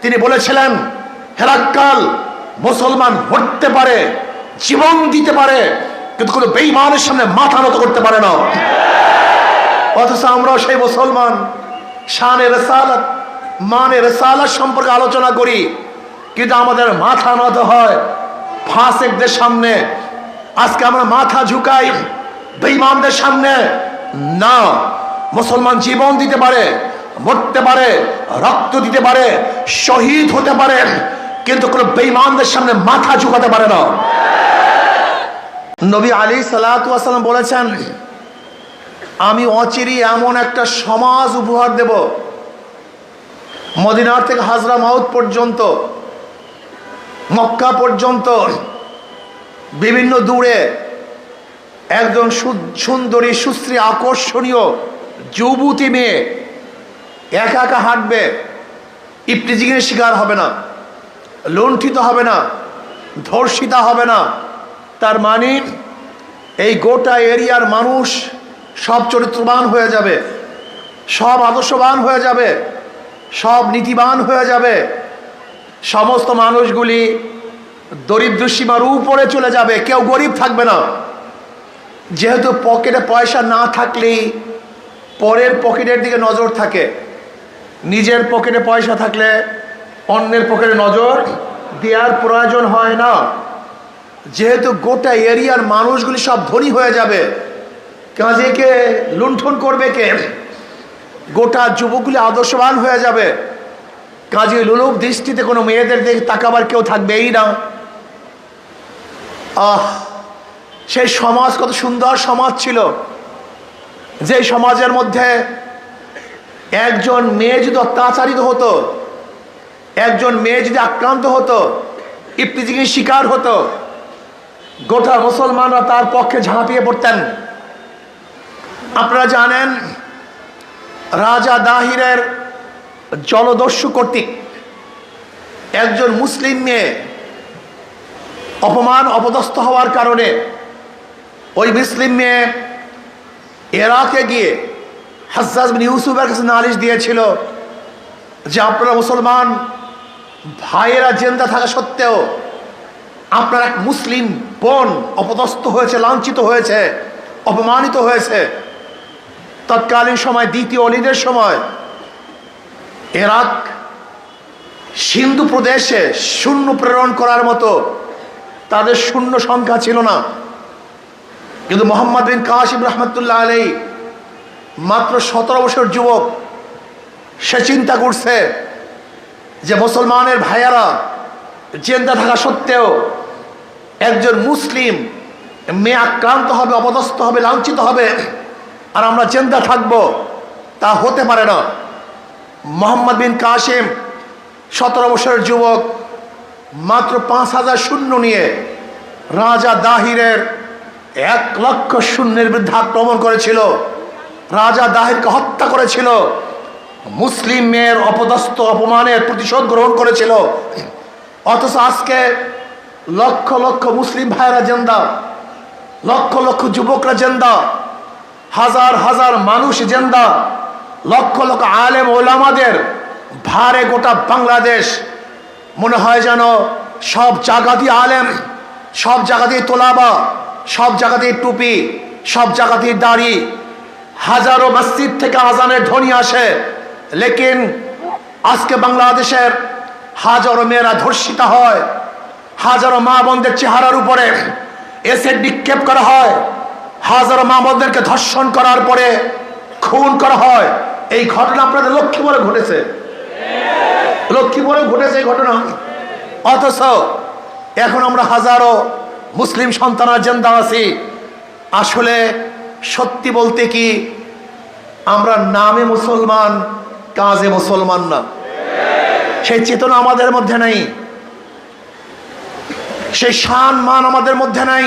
তিনি বলেছিলেন, হেরাক্কাল, মুসলমান মরতে পারে, জীবন দিতে পারে, কিন্তু কোনো বেঈমানের সামনে মাথা নত করতে পারে না। অথচ আমরা সেই মুসলমান শানে রিসালাত, মানে রিসালাত সম্পর্কে আলোচনা করি, কিন্তু আমাদের মাথা নত হয় ফাসিকদের সামনে। আজকে আমরা মাথা ঝুঁকাই বেঈমানদের সামনে। না, মুসলমান জীবন দিতে পারে, মরতে পারে, রক্ত দিতে পারে, শহীদ হতে পারে, কিন্তু কোন বেঈমানদের সামনে মাথা ঝুঁকাতে পারে না। নবী আলাইহিসসালাতু ওয়াস সালাম বলেছেন, আমি অচিরে এমন একটা সমাজ উপহার দেব, মদিনার থেকে হাজরামাউত পর্যন্ত, মক্কা পর্যন্ত বিভিন্ন দূরে একজন সুন্দরী, সুশ্রী, আকর্ষণীয় যুবতী মেয়ে একা একা হাঁটবে, ইফতিজিংয়ের শিকার হবে না, লুণ্ঠিত হবে না, ধর্ষিতা হবে না। তার মানে এই গোটা এরিয়ার মানুষ সব চরিত্রবান হয়ে যাবে, সব আদর্শবান হয়ে যাবে, সব নীতিবান হয়ে যাবে। সমস্ত মানুষগুলি দরিদ্র সীমার উপরে চলে যাবে, কেউ গরিব থাকবে না। যেহেতু পকেটে পয়সা না থাকলেই পরের পকেটের দিকে নজর থাকে, নিজের পকেটে পয়সা থাকলে অন্যের পকেটে নজর দেওয়ার প্রয়োজন হয় না। যেহেতু গোটা এরিয়ার মানুষগুলি সব ধনী হয়ে যাবে, কাজেকে লুণ্ঠন করবে কে? গোটা যুবকগুলি আদর্শবান হয়ে যাবে, কাজে লোলুপ দৃষ্টিতে কোনো মেয়েদের দিকে তাকাবার কেউ থাকবেই না। সেই সমাজ কত সুন্দর সমাজ ছিল, যে সমাজের মধ্যে একজন মেয়ে যদি অত্যাচারিত হতো, একজন মেয়ে যদি আক্রান্ত হতো, ইফতিজিংয়ের শিকার হতো, গোটা মুসলমানরা তার পক্ষে ঝাঁপিয়ে পড়তেন। আপনারা জানেন, রাজা দাহিরের জলদস্যু কর্তৃক একজন মুসলিম মেয়ে অপমান অপদস্থ হওয়ার কারণে ওই মুসলিম মেয়ে ইরাকে গিয়ে হাজ্জাজ বিন ইউসুফের কাছে নালিশ দিয়েছিল যে আপনারা মুসলমান ভাইয়েরা জিন্দা থাকা সত্ত্বেও আপনার এক মুসলিম বোন অপদস্থ হয়েছে, লাঞ্ছিত হয়েছে, অপমানিত হয়েছে। তৎকালীন সময়, দ্বিতীয় অলিদের সময়, ইরাক সিন্ধু প্রদেশে সৈন্য প্রেরণ করার মতো তাদের সৈন্য সংখ্যা ছিল না। কিন্তু মোহাম্মদ বিন কাসিম রহমতুল্লাহ আলাইহি মাত্র 17 বছর যুবক, সে চিন্তা করছে যে মুসলমানের ভাইয়ারা জিন্দা থাকা সত্ত্বেও একজন মুসলিম মেয়ে আক্রান্ত হবে, অপদস্থ হবে, লাঞ্ছিত হবে, আর আমরা জিন্দা থাকবো, তা হতে পারে না। মোহাম্মদ বিন কাসিম 17 বছরের যুবক মাত্র 5000 সৈন্য নিয়ে রাজা দাহিরের 1 লক্ষ সৈন্যের বিরুদ্ধে আক্রমণ করেছিল, রাজা দাহিরকে হত্যা করেছিল, মুসলিম মেয়ের অপদস্থ অপমানের প্রতিশোধ গ্রহণ করেছিল। অথচ আজকে লক্ষ লক্ষ মুসলিম ভাইরা জিন্দা, লক্ষ লক্ষ যুবকরা জিন্দা, হাজার হাজার মানুষ জিন্দা, লক্ষ লক্ষ আলেম ওলামাদের ভারে গোটা বাংলাদেশ। মনে হয় যেন সব জায়গাতে আলেম, সব জায়গাতে তোলাবা, সব জায়গাতে টুপি, সব জায়গাতে দাড়ি, হাজারো মসজিদ থেকে আজানের ধ্বনি আসে, লেকিন আজকে বাংলাদেশের হাজারো মেয়েরা ধর্ষিতা হয়, হাজারো মা বোনদের চেহারার উপরে এসিড নিক্ষেপ করা হয়, হাজারো মা বোনদেরকে ধর্ষণ করার পরে খুন করা হয়। এই ঘটনা আপনাদের লক্ষ্মীপুরে ঘটেছে, লক্ষ্মীপুরে ঘটেছে এই ঘটনা। অথচ এখন আমরা হাজারো মুসলিম সন্তানরা জিন্দা আছি। আসলে সত্যি বলতে কি, আমরা নামে মুসলমান, কাজে মুসলমান না। সেই চেতনা আমাদের মধ্যে নাই, সেই শান মান আমাদের মধ্যে নাই।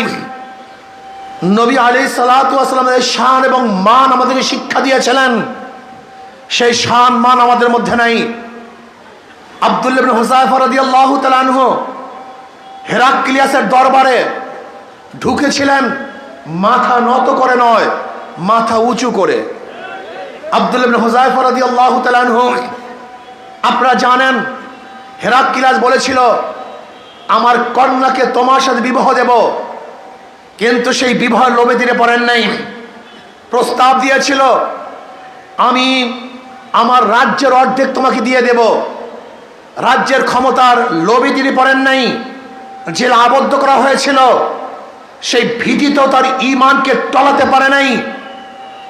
নবী আলাইহিসসালাতু ওয়াস সালাম এই শান এবং মান আমাদেরকে শিক্ষা দিয়েছিলেন, সেই শান মান আমাদের মধ্যে নাই। আব্দুল্লাহ ইবনে হুযায়ফা রাদিয়াল্লাহু তাআলা আনহু হেরাক্লিয়াসের দরবারে ঢুকেছিলেন মাথা নত করে নয়, মাথা উঁচু করে। আব্দুল্লাহ ইবনে হুযায়ফা রাদিয়াল্লাহু তাআলা আনহু, আপনারা জানেন হেরাক্লিয়াস বলেছিল আমার কন্যাকে তোমার সাথে বিবাহ দেব, কিন্তু সেই বিবাহ লোভে তিনি পড়েন নাই। প্রস্তাব দিয়েছিল আমি আমার রাজ্যের অর্ধেক তোমাকে দিয়ে দেব, রাজ্যের ক্ষমতার লোভে তিনি পড়েন নাই। জেলে আবদ্ধ করা হয়েছিল, সেই ভীতিতেও তার ঈমানকে টলাতে পারে নাই।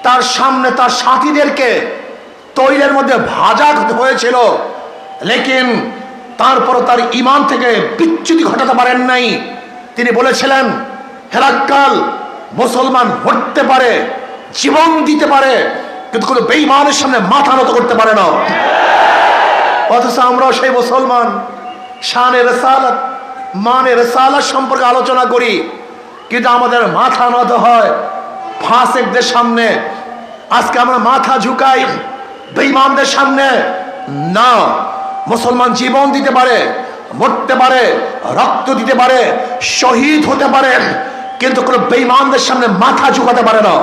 তার সামনে তার সাথীদেরকে তৈলের মধ্যে ভাজা হয়েছিল, লেকিন তারপরও তার ঈমান থেকে বিচ্যুতি ঘটাতে পারেন নাই। তিনি বলেছিলেন হেরাক্কাল মুসলমান হতে পারে, জীবন দিতে পারে, কিন্তু কোনো বেঈমানের সামনে মাথা নত করতে পারে না। অথচ আমরাও সেই মুসলমান শানে রিসালাত মানে রিসালাত সম্পর্কে আলোচনা করি, কিন্তু আমাদের মাথা নত হয় ফাসিকদের সামনে। আজকে আমরা মাথা ঝুঁকাই বেঈমানদের সামনে। না, মুসলমান জীবন দিতে পারে, মরতে পারে, রক্ত দিতে পারে, শহীদ হতে পারে, কিন্তু কোনো বেঈমানদের সামনে মাথা ঝুঁকাতে পারে না।